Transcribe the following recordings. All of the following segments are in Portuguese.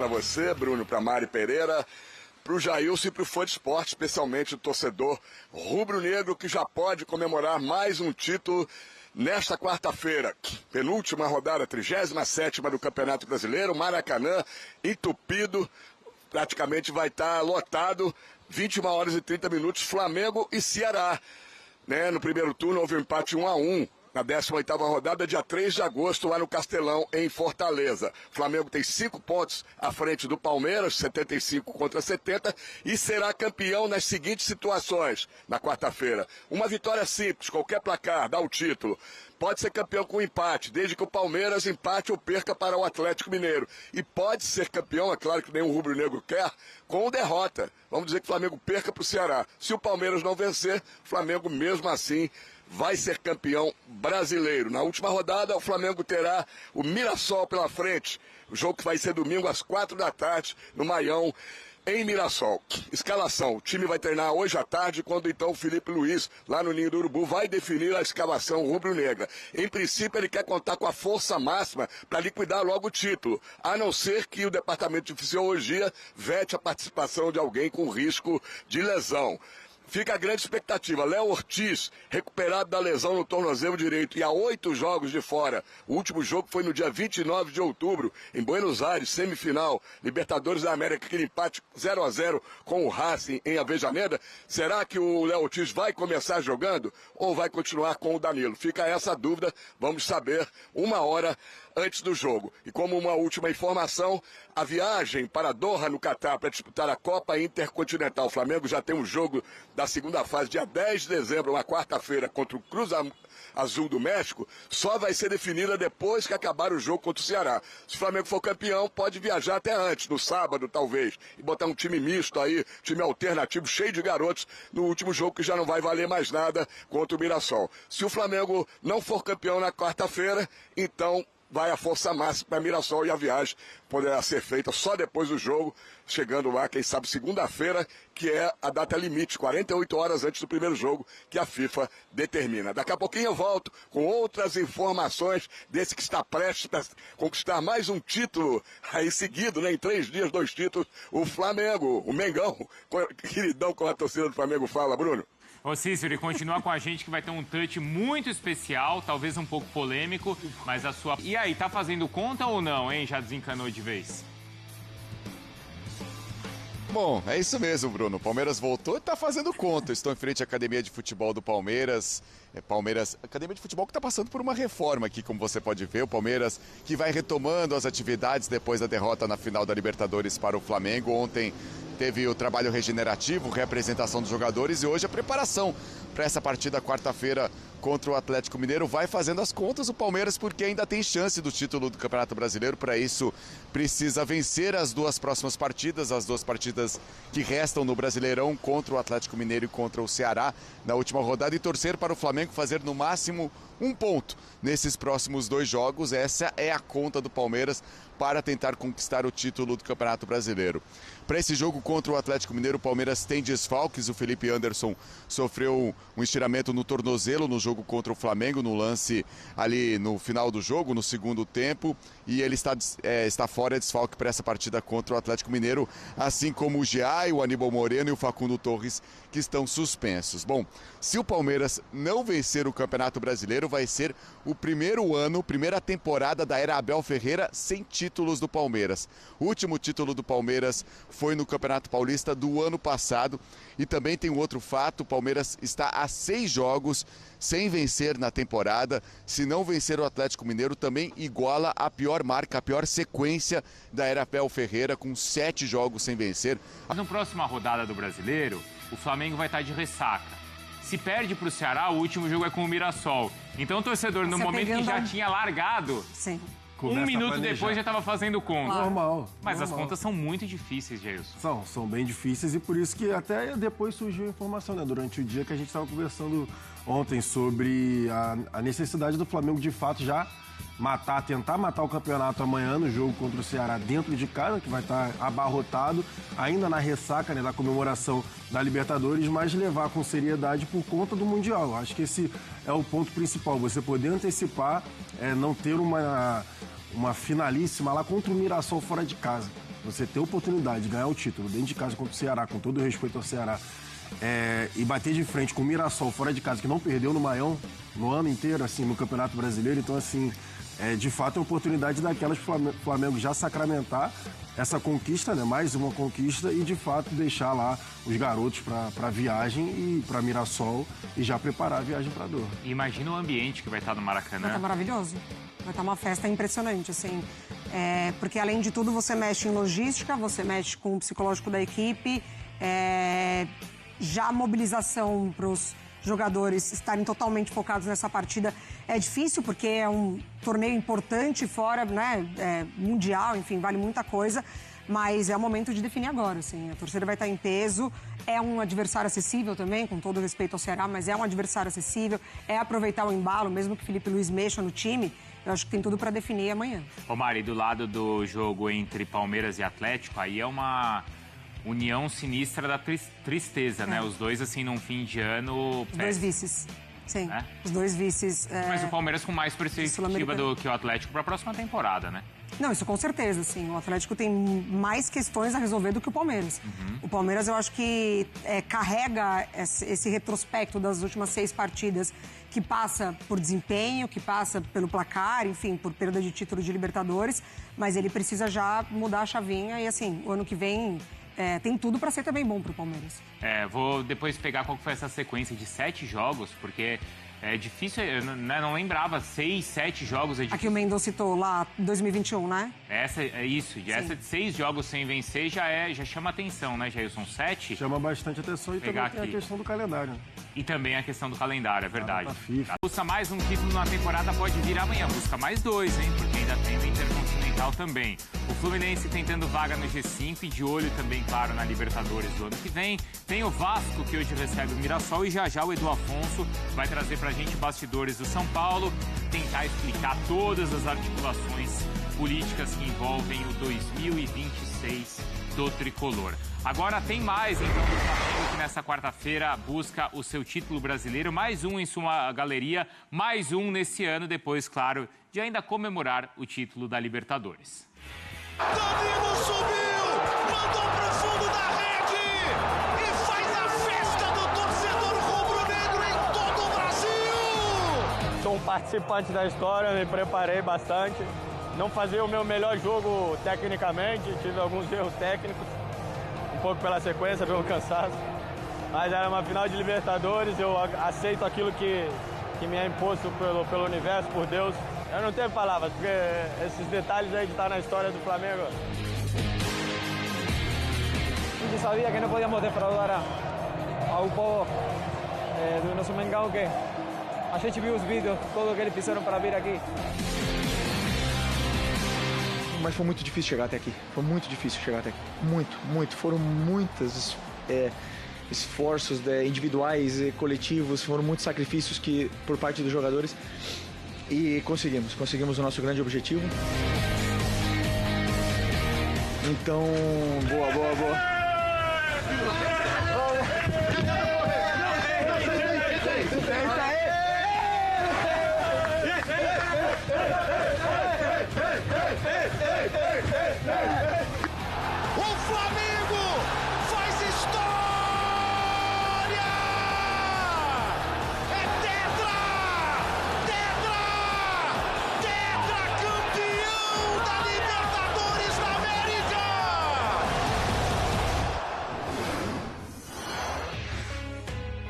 Para você, Bruno, para Mari Pereira, para o Jailson e para o fã de esporte, especialmente o torcedor rubro-negro que já pode comemorar mais um título nesta quarta-feira. Penúltima rodada, 37ª do Campeonato Brasileiro, Maracanã entupido, praticamente vai estar lotado, 21 horas e 30 minutos, Flamengo e Ceará. No primeiro turno houve um empate 1-1. Na 18ª rodada, dia 3 de agosto, lá no Castelão, em Fortaleza. O Flamengo tem 5 pontos à frente do Palmeiras, 75 contra 70, e será campeão nas seguintes situações, na quarta-feira. Uma vitória simples, qualquer placar, dá o título. Pode ser campeão com empate, desde que o Palmeiras empate ou perca para o Atlético Mineiro. E pode ser campeão, é claro que nenhum rubro-negro quer, com derrota. Vamos dizer que o Flamengo perca para o Ceará. Se o Palmeiras não vencer, o Flamengo mesmo assim vai ser campeão brasileiro. Na última rodada, o Flamengo terá o Mirassol pela frente. O jogo que vai ser domingo às 4 da tarde, no Maião, em Mirassol. Escalação. O time vai treinar hoje à tarde, quando então o Felipe Luiz, lá no Ninho do Urubu, vai definir a escalação rubro-negra. Em princípio, ele quer contar com a força máxima para liquidar logo o título, a não ser que o Departamento de Fisiologia vete a participação de alguém com risco de lesão. Fica a grande expectativa. Léo Ortiz, recuperado da lesão no tornozelo direito e há 8 jogos de fora. O último jogo foi no dia 29 de outubro, em Buenos Aires, semifinal. Libertadores da América, aquele empate 0-0 com o Racing em Avejaneda. Será que o Léo Ortiz vai começar jogando ou vai continuar com o Danilo? Fica essa dúvida, vamos saber 1 hora antes do jogo. E como uma última informação, a viagem para Doha, no Catar, para disputar a Copa Intercontinental. O Flamengo já tem um jogo da segunda fase, dia 10 de dezembro, uma quarta-feira, contra o Cruz Azul do México, só vai ser definida depois que acabar o jogo contra o Ceará. Se o Flamengo for campeão, pode viajar até antes, no sábado talvez, e botar um time misto aí, time alternativo, cheio de garotos, no último jogo que já não vai valer mais nada contra o Mirassol. Se o Flamengo não for campeão na quarta-feira, então vai a força máxima para Mirassol e a viagem poderá ser feita só depois do jogo, chegando lá, quem sabe, segunda-feira, que é a data limite, 48 horas antes do primeiro jogo, que a FIFA determina. Daqui a pouquinho eu volto com outras informações desse que está prestes a conquistar mais um título aí seguido, em 3 dias, 2 títulos, o Flamengo, o Mengão, queridão, como a torcida do Flamengo fala, Bruno. Ô Cícero, e continua com a gente que vai ter um touch muito especial, talvez um pouco polêmico, mas a sua... E aí, tá fazendo conta ou não, hein? Já desencanou de vez? Bom, é isso mesmo, Bruno. O Palmeiras voltou e tá fazendo conta. Estou em frente à Academia de Futebol do Palmeiras. Academia de Futebol que está passando por uma reforma aqui, como você pode ver. O Palmeiras que vai retomando as atividades depois da derrota na final da Libertadores para o Flamengo. Ontem teve o trabalho regenerativo, representação dos jogadores e hoje a preparação para essa partida quarta-feira contra o Atlético Mineiro. Vai fazendo as contas o Palmeiras porque ainda tem chance do título do Campeonato Brasileiro. Para isso precisa vencer as 2 próximas partidas, as 2 partidas que restam no Brasileirão contra o Atlético Mineiro e contra o Ceará na última rodada e torcer para o Flamengo fazer no máximo 1 ponto nesses próximos 2 jogos. Essa é a conta do Palmeiras para tentar conquistar o título do Campeonato Brasileiro. Para esse jogo contra o Atlético Mineiro, o Palmeiras tem desfalques. O Felipe Anderson sofreu um estiramento no tornozelo no jogo contra o Flamengo, no lance ali no final do jogo, no segundo tempo, e ele está fora, desfalque para essa partida contra o Atlético Mineiro, assim como o Giai, o Aníbal Moreno e o Facundo Torres, que estão suspensos. Bom, se o Palmeiras não vencer o Campeonato Brasileiro, vai ser o primeira temporada da era Abel Ferreira sem títulos do Palmeiras. O último título do Palmeiras foi no Campeonato Paulista do ano passado. E também tem um outro fato, o Palmeiras está a 6 jogos sem vencer na temporada. Se não vencer o Atlético Mineiro, também iguala a pior marca, a pior sequência da era Abel Ferreira, com 7 jogos sem vencer. Na próxima rodada do Brasileiro, o Flamengo vai estar de ressaca. Se perde para o Ceará, o último jogo é com o Mirassol. Então o torcedor, no momento que já tinha largado, Sim. Um minuto depois já estava fazendo conta. Normal. Mas as contas são muito difíceis, Jailson. São bem difíceis e por isso que até depois surgiu a informação, durante o dia que a gente estava conversando ontem sobre a necessidade do Flamengo de fato já tentar matar o campeonato amanhã no jogo contra o Ceará dentro de casa, que vai estar abarrotado, ainda na ressaca da comemoração da Libertadores, mas levar com seriedade por conta do Mundial. Acho que esse é o ponto principal, você poder antecipar, não ter uma finalíssima lá contra o Mirassol fora de casa. você ter a oportunidade de ganhar o título dentro de casa contra o Ceará, com todo o respeito ao Ceará, e bater de frente com o Mirassol fora de casa, que não perdeu no Maião no ano inteiro, assim, no Campeonato Brasileiro. Então, assim, de fato, é a oportunidade daquelas pro Flamengo já sacramentar essa conquista, né? Mais uma conquista e, de fato, deixar lá os garotos para a viagem e para Mirassol e já preparar a viagem para Doha. Imagina o ambiente que vai estar no Maracanã. Vai estar maravilhoso. Vai estar uma festa impressionante, assim. Porque, além de tudo, você mexe em logística, você mexe com o psicológico da equipe, já a mobilização para os jogadores estarem totalmente focados nessa partida é difícil, porque é um torneio importante fora, né, mundial, enfim, vale muita coisa, mas é o momento de definir agora, assim. A torcida vai estar em peso, é um adversário acessível também, com todo respeito ao Ceará, mas é um adversário acessível, é aproveitar o embalo, mesmo que o Felipe Luiz mexa no time, eu acho que tem tudo para definir amanhã. Ô Mari, do lado do jogo entre Palmeiras e Atlético, aí é uma união sinistra da tristeza, né? Os dois, assim, num fim de ano... Os dois vices, sim. Os dois vices... Mas o Palmeiras com mais perspectiva do que o Atlético para a próxima temporada, né? Não, isso com certeza, sim. O Atlético tem mais questões a resolver do que o Palmeiras. O Palmeiras, eu acho que carrega esse retrospecto das últimas 6 partidas, que passa por desempenho, que passa pelo placar, enfim, por perda de título de Libertadores, mas ele precisa já mudar a chavinha e, assim, o ano que vem... tem tudo para ser também bom para o Palmeiras. Vou depois pegar qual foi essa sequência de 7 jogos, porque é difícil, eu não lembrava, 6, 7 jogos é difícil. Aqui o Mendonça citou lá, 2021, né? Essa de 6 jogos sem vencer já chama atenção, né, Jailson? 7? Chama bastante atenção e também tem a questão do calendário. E também a questão do calendário, é verdade. FIFA. Busca mais um título na temporada, pode vir amanhã. Busca mais 2, hein? Porque ainda tem o Intercontinental também. O Fluminense tentando vaga no G5 e de olho também, claro, na Libertadores do ano que vem. Tem o Vasco, que hoje recebe o Mirassol, e já o Edu Afonso vai trazer pra gente bastidores do São Paulo, tentar explicar todas as articulações políticas que envolvem o 2026 do Tricolor. Agora tem mais, então, do Flamengo, que nessa quarta-feira busca o seu título brasileiro, mais um em sua galeria, mais um nesse ano, depois, claro, de ainda comemorar o título da Libertadores. Danilo subiu, mandou pro fundo da rede e faz a festa do torcedor rubro-negro em todo o Brasil! Sou um participante da história, me preparei bastante. Não fazia o meu melhor jogo tecnicamente, tive alguns erros técnicos, um pouco pela sequência, pelo cansaço. Mas era uma final de Libertadores, eu aceito aquilo que me é imposto pelo universo, por Deus. Eu não tenho palavras, porque esses detalhes aí de estar na história do Flamengo... A gente sabia que não podíamos defraudar ao povo do nosso Mengão, que a gente viu os vídeos, tudo que eles fizeram para vir aqui. Mas foi muito difícil chegar até aqui. Foi muito difícil chegar até aqui. Muito. Foram muitos esforços individuais e coletivos, foram muitos sacrifícios por parte dos jogadores. E conseguimos o nosso grande objetivo. Então, boa. O Flamengo faz história! É tetra campeão da Libertadores da América!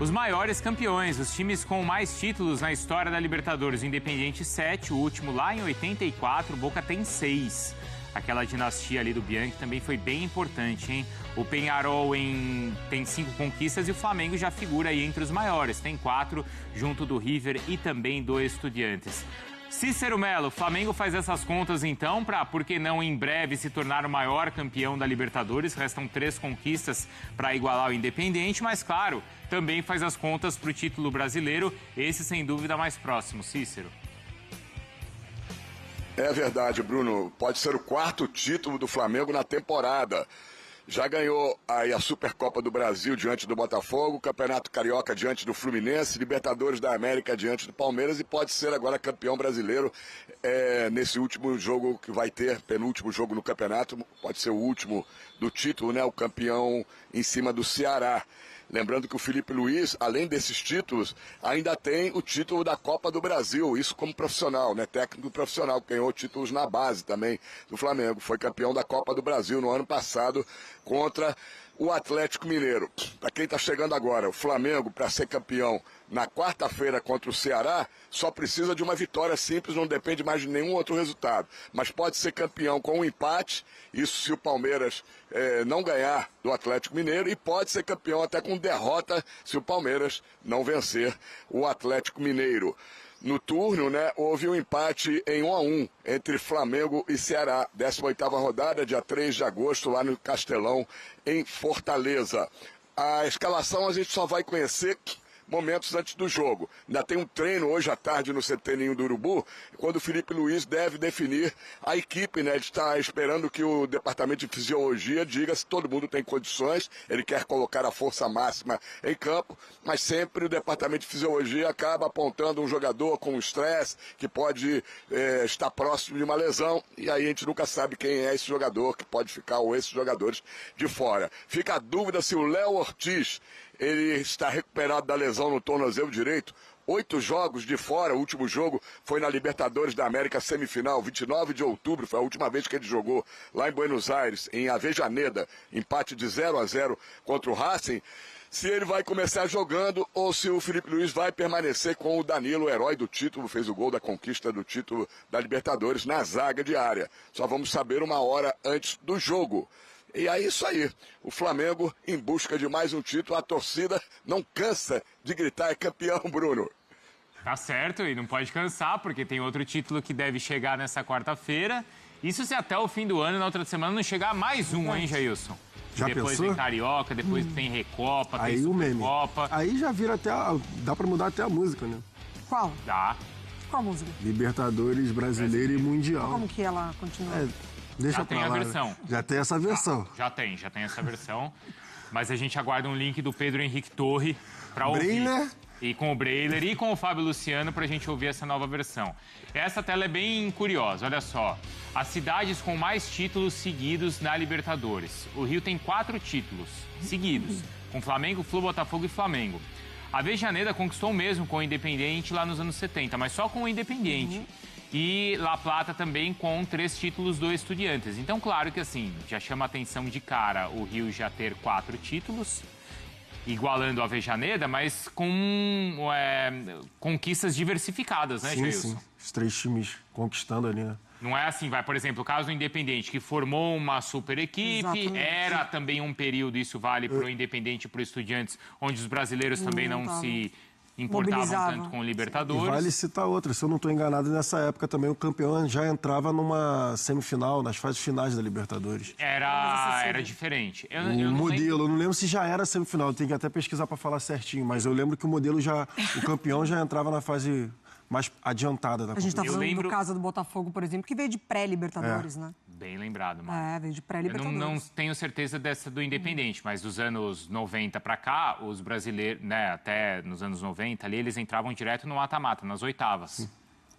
Os maiores campeões, os times com mais títulos na história da Libertadores. O Independiente 7, o último lá em 84, o Boca tem 6. Aquela dinastia ali do Bianchi também foi bem importante, hein? O Peñarol tem 5 conquistas e o Flamengo já figura aí entre os maiores. Tem 4, junto do River e também do Estudiantes. Cícero Melo, o Flamengo faz essas contas então para, por que não, em breve se tornar o maior campeão da Libertadores. Restam 3 conquistas para igualar o Independiente, mas claro, também faz as contas para o título brasileiro, esse sem dúvida mais próximo. Cícero. É verdade, Bruno. Pode ser o 4º título do Flamengo na temporada. já ganhou aí a Supercopa do Brasil diante do Botafogo, Campeonato Carioca diante do Fluminense, Libertadores da América diante do Palmeiras e pode ser agora campeão brasileiro nesse último jogo que vai ter, penúltimo jogo no campeonato, pode ser o último do título, né? O campeão em cima do Ceará. Lembrando que o Felipe Luiz, além desses títulos, ainda tem o título da Copa do Brasil, isso como profissional, né? Técnico profissional, ganhou títulos na base também do Flamengo. Foi campeão da Copa do Brasil no ano passado contra o Atlético Mineiro. Para quem está chegando agora, o Flamengo, para ser campeão na quarta-feira contra o Ceará, só precisa de uma vitória simples, não depende mais de nenhum outro resultado. Mas pode ser campeão com um empate, isso se o Palmeiras não ganhar do Atlético Mineiro, e pode ser campeão até com derrota se o Palmeiras não vencer o Atlético Mineiro. No turno, né, houve um empate em 1-1 entre Flamengo e Ceará, 18ª rodada, dia 3 de agosto, lá no Castelão, em Fortaleza. A escalação a gente só vai conhecer momentos antes do jogo. Ainda tem um treino hoje à tarde no CT Ninho do Urubu, quando o Felipe Luiz deve definir a equipe, né? Ele está esperando que o departamento de fisiologia diga se todo mundo tem condições, ele quer colocar a força máxima em campo, mas sempre o departamento de fisiologia acaba apontando um jogador com estresse, que pode estar próximo de uma lesão, e aí a gente nunca sabe quem é esse jogador que pode ficar, ou esses jogadores de fora. Fica a dúvida se o Léo Ortiz, ele está recuperado da lesão no tornozelo direito, 8 jogos de fora. O último jogo foi na Libertadores da América semifinal, 29 de outubro, foi a última vez que ele jogou lá em Buenos Aires, em Avejaneda, empate de 0-0 contra o Racing. Se ele vai começar jogando ou se o Felipe Luiz vai permanecer com o Danilo, o herói do título, fez o gol da conquista do título da Libertadores na zaga diária. Só vamos saber uma hora antes do jogo. E é isso aí, o Flamengo em busca de mais um título, a torcida não cansa de gritar é campeão, Bruno. Tá certo, e não pode cansar, porque tem outro título que deve chegar nessa quarta-feira. Isso se até o fim do ano, na outra semana, não chegar mais um, hein, Jailson? Já depois pensou? tem Carioca, depois tem Recopa, Aí tem o meme. Supercopa. Aí já vira até dá pra mudar até a música, né? Qual? Dá. Qual música? Libertadores, Brasileiro e Mundial. Como que ela continua? Deixa Já tem pra a lá, né? versão. Já tem essa versão. Já tem essa versão. Mas a gente aguarda um link do Pedro Henrique Torre para ouvir. Breiner. E com o Breiler e com o Fábio Luciano para a gente ouvir essa nova versão. Essa tela é bem curiosa, olha só. As cidades com mais títulos seguidos na Libertadores. O Rio tem 4 títulos seguidos, com Flamengo, Flu, Botafogo e Flamengo. A Avejaneda conquistou mesmo com o Independiente lá nos anos 70, mas só com o Independiente. E La Plata também com 3 títulos do Estudiantes. Então, claro que assim, já chama a atenção de cara o Rio já ter 4 títulos, igualando a Avejaneda, mas com conquistas diversificadas, né, Jailson? Sim. Os 3 times conquistando ali, né? Não é assim, vai, por exemplo, o caso do Independente, que formou uma super equipe, Exatamente. era também um período, isso vale para o Independente e para o Estudiantes, onde os brasileiros também não se importavam tanto com o E Libertadores. vale citar outra, se eu não estou enganado, nessa época também o campeão já entrava numa semifinal, nas fases finais da Libertadores. Era diferente. Eu não Eu não lembro se já era semifinal, tem que até pesquisar para falar certinho, mas eu lembro que o campeão já entrava na fase mais adiantada da A gente está competição. falando do caso do Botafogo, por exemplo, que veio de pré-Libertadores, né? Bem lembrado, mano. Veio de Eu pré-Libertadores. não tenho certeza dessa do Independente, mas dos anos 90 para cá, os brasileiros, né, até nos anos 90 ali, eles entravam direto no mata-mata, nas oitavas.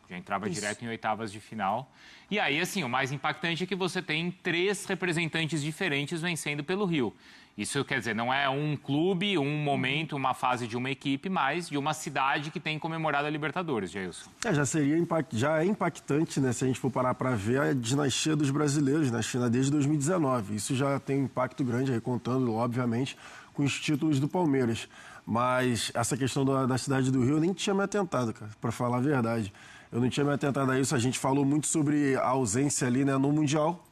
Já entrava direto em oitavas de final. E aí, assim, o mais impactante é que você tem 3 representantes diferentes vencendo pelo Rio. Isso quer dizer, não é um clube, um momento, uma fase de uma equipe, mas de uma cidade que tem comemorado a Libertadores, Jailson. Já é impactante, né, se a gente for parar para ver a dinastia dos brasileiros na China desde 2019. Isso já tem um impacto grande, aí contando, obviamente, com os títulos do Palmeiras. Mas essa questão da cidade do Rio, eu nem tinha me atentado, cara, para falar a verdade. Eu não tinha me atentado a isso. A gente falou muito sobre a ausência ali, né, no Mundial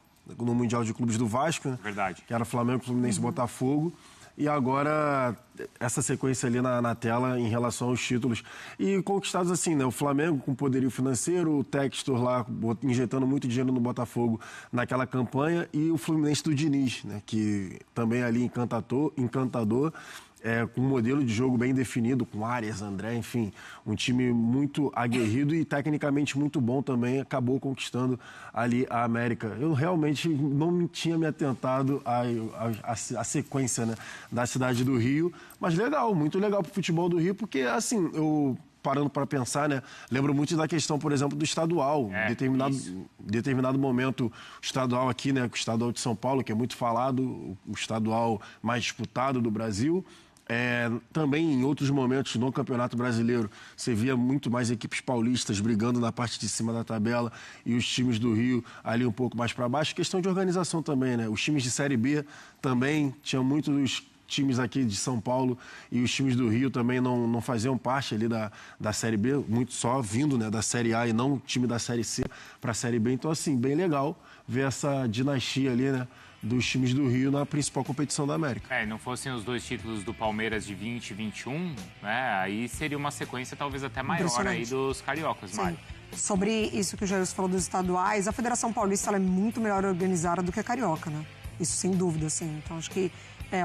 de Clubes do Vasco, né? Verdade. Que era Flamengo, Fluminense e Botafogo. E agora, essa sequência ali na tela em relação aos títulos. E conquistados assim, né? O Flamengo com poderio financeiro, o Textor lá injetando muito dinheiro no Botafogo naquela campanha, e o Fluminense do Diniz, né? Que também ali encantador. com um modelo de jogo bem definido, com Arias, André, enfim, um time muito aguerrido e tecnicamente muito bom também, acabou conquistando ali a América. Eu realmente não tinha me atentado à sequência, né, da cidade do Rio, mas legal, muito legal para o futebol do Rio, porque assim, eu parando para pensar, né, lembro muito da questão, por exemplo, do estadual. Determinado momento, o estadual aqui, né, o estadual de São Paulo, que é muito falado, o estadual mais disputado do Brasil. Também em outros momentos no Campeonato Brasileiro você via muito mais equipes paulistas brigando na parte de cima da tabela e os times do Rio ali um pouco mais para baixo. Questão de organização também, né? Os times de Série B também tinham muitos dos times aqui de São Paulo e os times do Rio também não faziam parte ali da Série B, muito só vindo, né, da Série A e não o time da Série C para a Série B. Então, assim, bem legal ver essa dinastia ali, né, dos times do Rio na principal competição da América. Não fossem os 2 títulos do Palmeiras de 20 e 21, né, aí seria uma sequência talvez até maior aí dos cariocas, Mário. Sobre isso que o Jair falou dos estaduais, a Federação Paulista ela é muito melhor organizada do que a carioca, né? Isso sem dúvida, assim. Então acho que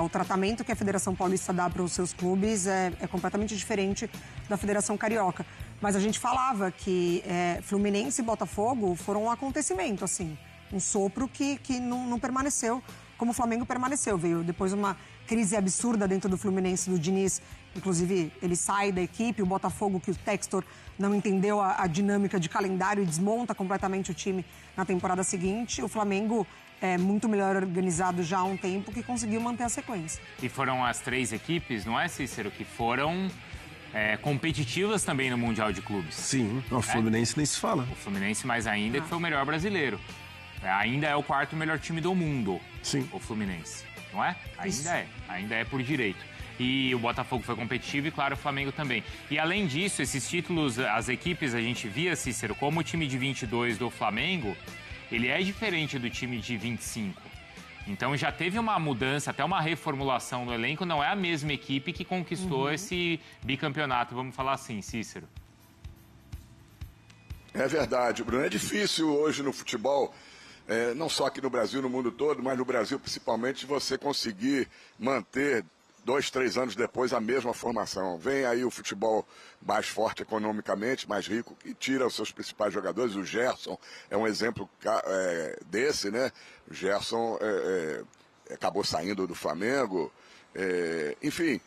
o tratamento que a Federação Paulista dá para os seus clubes é completamente diferente da Federação Carioca. Mas a gente falava que Fluminense e Botafogo foram um acontecimento, assim. Um sopro que não permaneceu como o Flamengo permaneceu. Veio depois uma crise absurda dentro do Fluminense, do Diniz. Inclusive, ele sai da equipe. O Botafogo, que o Textor não entendeu a dinâmica de calendário e desmonta completamente o time na temporada seguinte. O Flamengo é muito melhor organizado já há um tempo, que conseguiu manter a sequência. E foram as 3 equipes, não é, Cícero, que foram competitivas também no Mundial de Clubes. Sim, o Fluminense nem se fala. O Fluminense mais ainda, que foi o melhor brasileiro. Ainda é o 4º melhor time do mundo, sim, o Fluminense, não é? Ainda é por direito. E o Botafogo foi competitivo e, claro, o Flamengo também. E, além disso, esses títulos, as equipes, a gente via, Cícero, como o time de 22 do Flamengo, ele é diferente do time de 25. Então, já teve uma mudança, até uma reformulação do elenco, não é a mesma equipe que conquistou esse bicampeonato, vamos falar assim, Cícero. É verdade, Bruno. É difícil hoje no futebol, não só aqui no Brasil, no mundo todo, mas no Brasil principalmente, você conseguir manter 2, 3 anos depois a mesma formação. Vem aí o futebol mais forte economicamente, mais rico, e tira os seus principais jogadores. O Gerson é um exemplo desse, né? O Gerson acabou saindo do Flamengo. Enfim,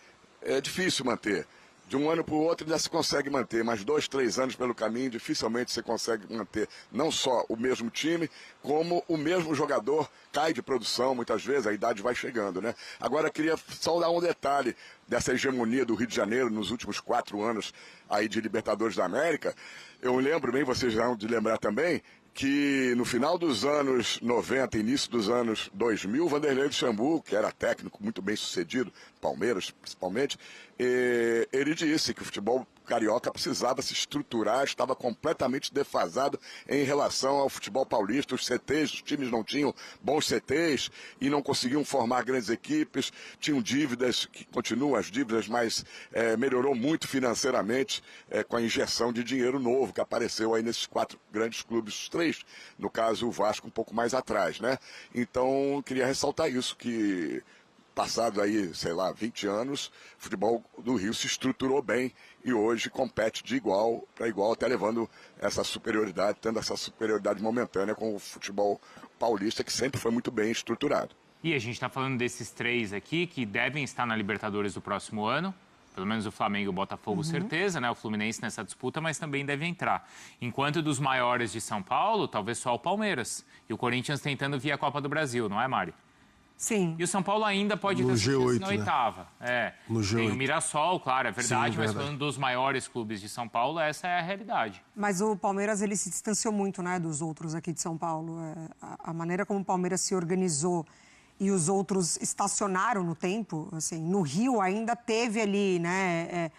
é difícil manter. De um ano para o outro ainda se consegue manter, mas 2, 3 anos pelo caminho, dificilmente você consegue manter não só o mesmo time, como o mesmo jogador cai de produção muitas vezes, a idade vai chegando, né? Agora, queria só dar um detalhe dessa hegemonia do Rio de Janeiro nos últimos 4 anos aí de Libertadores da América. Eu lembro bem, vocês vão de lembrar também, que no final dos anos 90, início dos anos 2000, o Vanderlei Luxemburgo, que era técnico muito bem sucedido, Palmeiras principalmente, ele disse que o futebol carioca precisava se estruturar, estava completamente defasado em relação ao futebol paulista. Os CTs, os times não tinham bons CTs e não conseguiam formar grandes equipes, tinham dívidas, que continuam as dívidas, mas melhorou muito financeiramente com a injeção de dinheiro novo que apareceu aí nesses 4 grandes clubes, os 3, no caso o Vasco um pouco mais atrás, né? Então, queria ressaltar isso, que passado aí, sei lá, 20 anos, o futebol do Rio se estruturou bem e hoje compete de igual para igual, até levando essa superioridade, tendo essa superioridade momentânea com o futebol paulista, que sempre foi muito bem estruturado. E a gente está falando desses 3 aqui, que devem estar na Libertadores do próximo ano. Pelo menos o Flamengo e o Botafogo, certeza, né? O Fluminense nessa disputa, mas também deve entrar. Enquanto dos maiores de São Paulo, talvez só o Palmeiras. E o Corinthians tentando via a Copa do Brasil, não é, Mário? Sim. E o São Paulo ainda pode ter G8, na oitava. No G8. Tem o Mirassol, claro, é verdade, Sim, mas falando dos maiores clubes de São Paulo, essa é a realidade. Mas o Palmeiras, ele se distanciou muito, né, dos outros aqui de São Paulo. A maneira como o Palmeiras se organizou e os outros estacionaram no tempo, assim, no Rio ainda teve ali, né,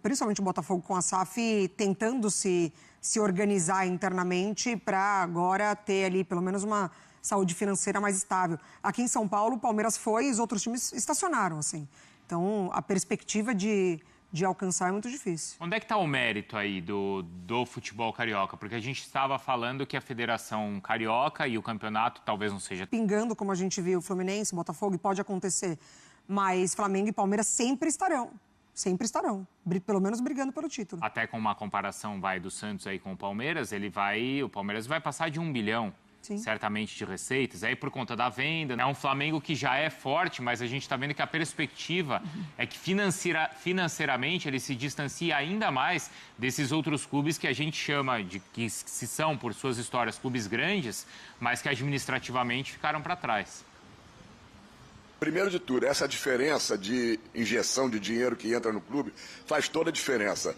principalmente o Botafogo com a SAF tentando se organizar internamente para agora ter ali pelo menos uma saúde financeira mais estável. Aqui em São Paulo, o Palmeiras foi e os outros times estacionaram, assim. Então, a perspectiva de alcançar é muito difícil. Onde é que está o mérito aí do futebol carioca? Porque a gente estava falando que a Federação Carioca e o campeonato talvez não seja... Pingando, como a gente viu, o Fluminense, Botafogo, e pode acontecer Mas Flamengo e Palmeiras sempre estarão. Sempre estarão, pelo menos brigando pelo título. Até com uma comparação do Santos aí com o Palmeiras, o Palmeiras vai passar de 1 bilhão, sim, certamente, de receitas, aí por conta da venda. É um Flamengo que já é forte, mas a gente está vendo que a perspectiva é que financeiramente ele se distancia ainda mais desses outros clubes que a gente chama de, que se são, por suas histórias, clubes grandes, mas que administrativamente ficaram para trás. Primeiro de tudo, essa diferença de injeção de dinheiro que entra no clube faz toda a diferença.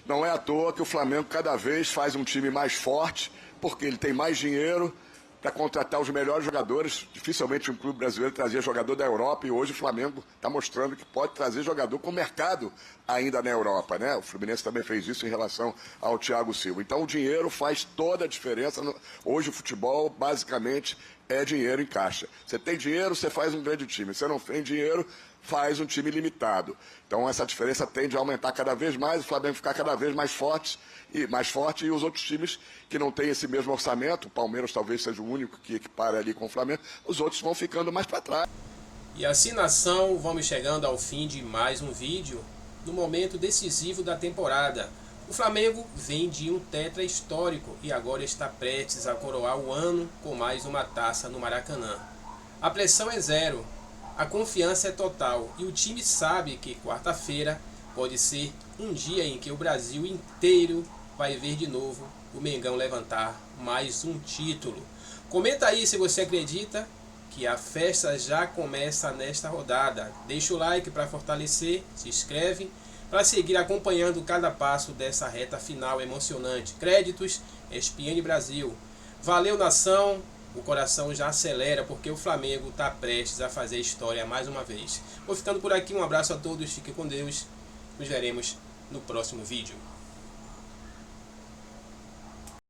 Não é à toa que o Flamengo cada vez faz um time mais forte, porque ele tem mais dinheiro para contratar os melhores jogadores. Dificilmente um clube brasileiro trazia jogador da Europa, e hoje o Flamengo está mostrando que pode trazer jogador com mercado ainda na Europa, né? O Fluminense também fez isso em relação ao Thiago Silva. Então o dinheiro faz toda a diferença. Hoje o futebol basicamente é dinheiro em caixa. Você tem dinheiro, você faz um grande time. Você não tem dinheiro, faz um time limitado. Então essa diferença tende a aumentar cada vez mais, o Flamengo ficar cada vez mais forte, e os outros times que não têm esse mesmo orçamento, o Palmeiras talvez seja o único que equipara ali com o Flamengo, os outros vão ficando mais para trás. E assim, nação, vamos chegando ao fim de mais um vídeo, no momento decisivo da temporada. O Flamengo vem de um tetra histórico e agora está prestes a coroar o ano com mais uma taça no Maracanã. A pressão é zero, a confiança é total e o time sabe que quarta-feira pode ser um dia em que o Brasil inteiro vai ver de novo o Mengão levantar mais um título. Comenta aí se você acredita que a festa já começa nesta rodada. Deixa o like para fortalecer, se inscreve para seguir acompanhando cada passo dessa reta final emocionante. Créditos, ESPN Brasil. Valeu, nação! O coração já acelera porque o Flamengo está prestes a fazer história mais uma vez. Vou ficando por aqui, um abraço a todos, fiquem com Deus. Nos veremos no próximo vídeo.